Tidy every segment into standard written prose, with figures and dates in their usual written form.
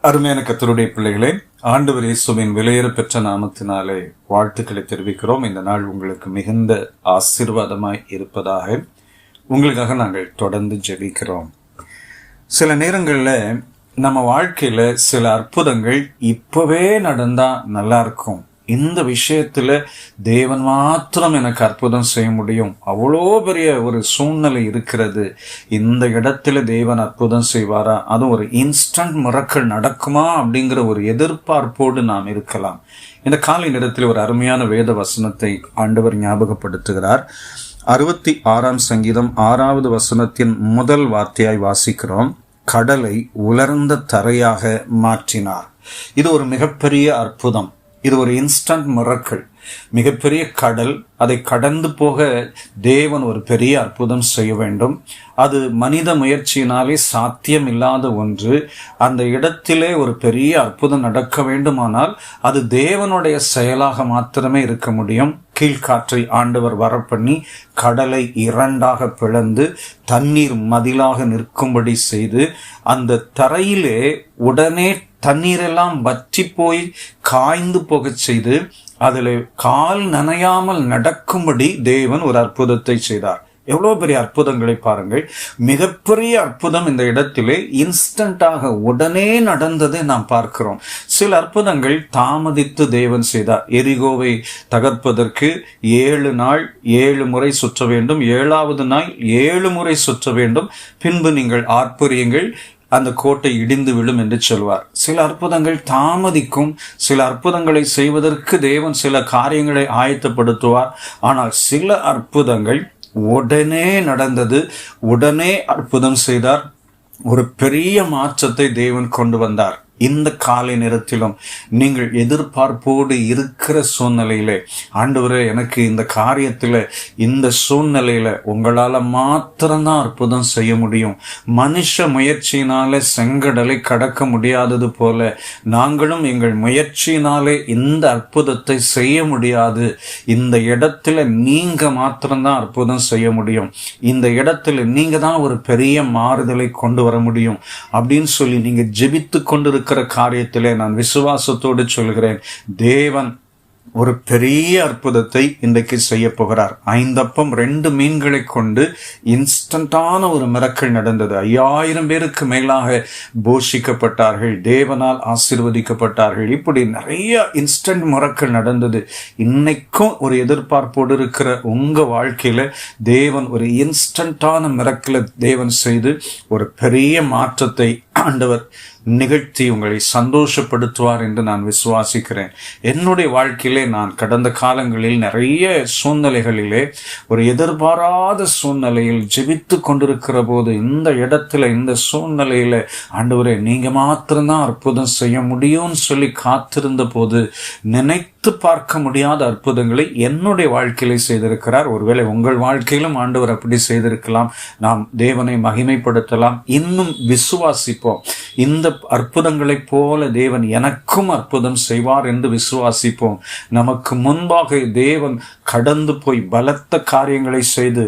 அருமையான கர்த்தருடைய பிள்ளைகளே, ஆண்டவர் இயேசுவின் விலையேற பெற்ற நாமத்தினாலே வாழ்த்துக்களை தெரிவிக்கிறோம். இந்த நாள் உங்களுக்கு மிகுந்த ஆசீர்வாதமாய் இருப்பதாக உங்களுக்காக நாங்கள் தொடர்ந்து ஜெபிக்கிறோம். சில நேரங்களில் நம்ம வாழ்க்கையில சில அற்புதங்கள் இப்பவே நடந்தா நல்லா இருக்கும், இந்த விஷயத்துல தேவன் மாத்திரம் எனக்கு அற்புதம் செய்ய முடியும், அவ்வளோ பெரிய ஒரு சூழ்நிலை இருக்கிறது, இந்த இடத்துல தேவன் அற்புதம் செய்வாரா, அதுவும் ஒரு இன்ஸ்டன்ட் மிரக்கல் நடக்குமா அப்படிங்கிற ஒரு எதிர்பார்ப்போடு நாம் இருக்கலாம். இந்த காலை நேரத்தில் ஒரு அருமையான வேத வசனத்தை ஆண்டவர் ஞாபகப்படுத்துகிறார். 66ஆம் சங்கீதம் 6வது வசனத்தின் முதல் வார்த்தையாய் வாசிக்கிறோம். கடலை உலர்ந்த தரையாக மாற்றினார். இது ஒரு மிகப்பெரிய அற்புதம். இது ஒரு இன்ஸ்டன்ட் மிரக்கல். மிகப்பெரிய கடல், அதை கடந்து போக தேவன் ஒரு பெரிய அற்புதம் செய்ய வேண்டும். அது மனித முயற்சியினாலே சாத்தியம் இல்லாத ஒன்று. அந்த இடத்திலே ஒரு பெரிய அற்புதம் நடக்க வேண்டுமானால் அது தேவனுடைய செயலாக மாத்திரமே இருக்க முடியும். கீழ்காற்றை ஆண்டவர் வரப்பண்ணி கடலை இரண்டாக பிளந்து தண்ணீர் மதிலாக நிற்கும்படி செய்து அந்த தரையிலே உடனே தண்ணீரெல்லாம் வற்றி போய் காய்ந்து போகச் செய்து அதில் கால் நனையாமல் நடக்கும்படி தேவன் ஒரு அற்புதத்தை செய்தார். எவ்வளோ பெரிய அற்புதங்களை பாருங்கள். மிகப்பெரிய அற்புதம் இந்த இடத்திலே இன்ஸ்டன்டாக உடனே நடந்ததை நாம் பார்க்கிறோம். சில அற்புதங்கள் தாமதித்து தேவன் செய்தார். எரிகோவை தகர்ப்பதற்கு 7 நாள் 7 முறை சுற்ற வேண்டும், 7வது நாள் 7 முறை சுற்ற வேண்டும், பின்பு நீங்கள் ஆர்ப்பரியுங்கள், அந்த கோட்டை இடிந்து விழும் என்று சொல்வார். சில அற்புதங்கள் தாமதிக்கும். சில அற்புதங்களை செய்வதற்கு தேவன் சில காரியங்களை ஆயத்தப்படுத்துவார். ஆனால் சில அற்புதங்கள் உடனே நடந்தது, உடனே அற்புதம் செய்தார். ஒரு பெரிய மாற்றத்தை தேவன் கொண்டு வந்தார். இந்த காலை நேரத்திலும் நீங்கள் எதிர்பார்ப்போடு இருக்கிற சூழ்நிலையிலே, ஆண்டவரே எனக்கு இந்த காரியத்தில் இந்த சூழ்நிலையில உங்களால மாத்திரம்தான் அற்புதம் செய்ய முடியும், மனுஷ முயற்சியினாலே செங்கடலை கடக்க முடியாதது போல நாங்களும் எங்கள் முயற்சியினாலே இந்த அற்புதத்தை செய்ய முடியாது, இந்த இடத்துல நீங்க மாத்திரம்தான் அற்புதம் செய்ய முடியும், இந்த இடத்துல நீங்க தான் ஒரு பெரிய மாறுதலை கொண்டு வர முடியும் அப்படின்னு சொல்லி நீங்க ஜெபித்து கொண்டிருக்கிற காரியத்திலே நான் விசுவாசத்தோடு சொல்கிறேன், தேவன் ஒரு பெரிய அற்புதத்தை இன்றைக்கு செய்ய போகிறார். 5 அப்பம் 2 மீன்களை கொண்டு இன்ஸ்டன்டான ஒரு மிரக்கல் நடந்தது. 5000 பேருக்கு மேலாக போஷிக்கப்பட்டார்கள், தேவனால் ஆசீர்வதிக்கப்பட்டார்கள். இப்படி நிறைய இன்ஸ்டன்ட் மிரக்கல் நடந்தது. இன்னைக்கும் ஒரு எதிர்பார்ப்போடு இருக்கிற உங்க வாழ்க்கையில தேவன் ஒரு இன்ஸ்டன்டான மிரக்கலை தேவன் செய்து ஒரு பெரிய மாற்றத்தை ஆண்டவர் நிகழ்த்தி உங்களை சந்தோஷப்படுத்துவார் என்று நான் விசுவாசிக்கிறேன். என்னுடைய வாழ்க்கையிலே நான் கடந்த காலங்களில் நிறைய சூழ்நிலைகளிலே ஒரு எதிர்பாராத சூழ்நிலையில் ஜெபித்து கொண்டிருக்கிற போது இந்த இடத்துல இந்த சூழ்நிலையில ஆண்டவரே நீங்க மாத்திரம்தான் அற்புதம் செய்ய முடியும்னு சொல்லி காத்திருந்த போது நினைத்து பார்க்க முடியாத அற்புதங்களை என்னுடைய வாழ்க்கையிலே செய்திருக்கிறார். ஒருவேளை உங்கள் வாழ்க்கையிலும் ஆண்டவர் அப்படி செய்திருக்கலாம். நாம் தேவனை மகிமைப்படுத்தலாம். இன்னும் விசுவாசிப்போம். இந்த அற்புதங்களைப் போல தேவன் எனக்கும் அற்புதம் செய்வார் என்று விசுவாசிப்போம். நமக்கு முன்பாக தேவன் கடந்து போய் பலத்த காரியங்களை செய்து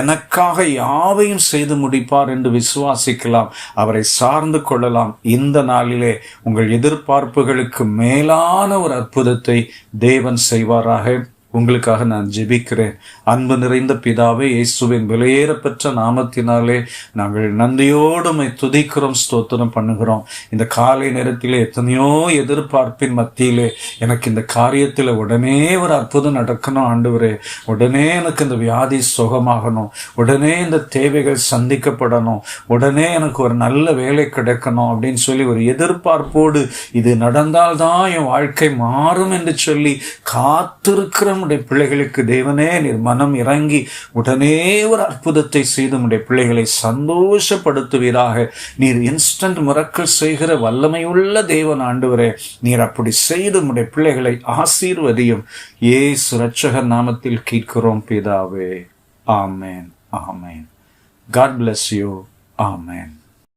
எனக்காக யாவையும் செய்து முடிப்பார் என்று விசுவாசிக்கலாம். அவரை சார்ந்து கொள்ளலாம். இந்த நாளிலே உங்கள் எதிர்பார்ப்புகளுக்கு மேலான ஒரு அற்புதத்தை தேவன் செய்வாராக. உங்களுக்காக நான் ஜெபிக்கிறேன். அன்பு நிறைந்த பிதாவே, இயேசுவின் விலையேற பெற்ற நாமத்தினாலே நாங்கள் நன்றியோடு துதிக்கிறோம், ஸ்தோத்திரம் பண்ணுகிறோம். இந்த காலை நேரத்திலே எத்தனையோ எதிர்பார்ப்பின் மத்தியிலே எனக்கு இந்த காரியத்தில் உடனே ஒரு அற்புதம் நடக்கணும் ஆண்டவரே, உடனே எனக்கு இந்த வியாதி சுகமாகணும், உடனே இந்த தேவைகள் சந்திக்கப்படணும், உடனே எனக்கு ஒரு நல்ல வேலை கிடைக்கணும் அப்படின்னு சொல்லி ஒரு எதிர்பார்ப்போடு இது நடந்தால்தான் என் வாழ்க்கை மாறும் என்று சொல்லி காத்திருக்கிற உடைய பிள்ளைகளுக்கு தேவனே நீர் மனம் இறங்கி உடனே ஒரு அற்புதத்தை செய்து உடைய பிள்ளைகளை சந்தோஷப்படுத்துவீராக. நீர் இன்ஸ்டன்ட் மிரக்கல் செய்கிற வல்லமையுள்ள தேவன் ஆண்டவரே, நீர் அப்படி செய்து உடைய பிள்ளைகளை ஆசீர்வதியும். இயேசு இரட்சகர் நாமத்தில் கேட்கிறோம் பிதாவே. ஆமென், ஆமென். God bless you. ஆமென்.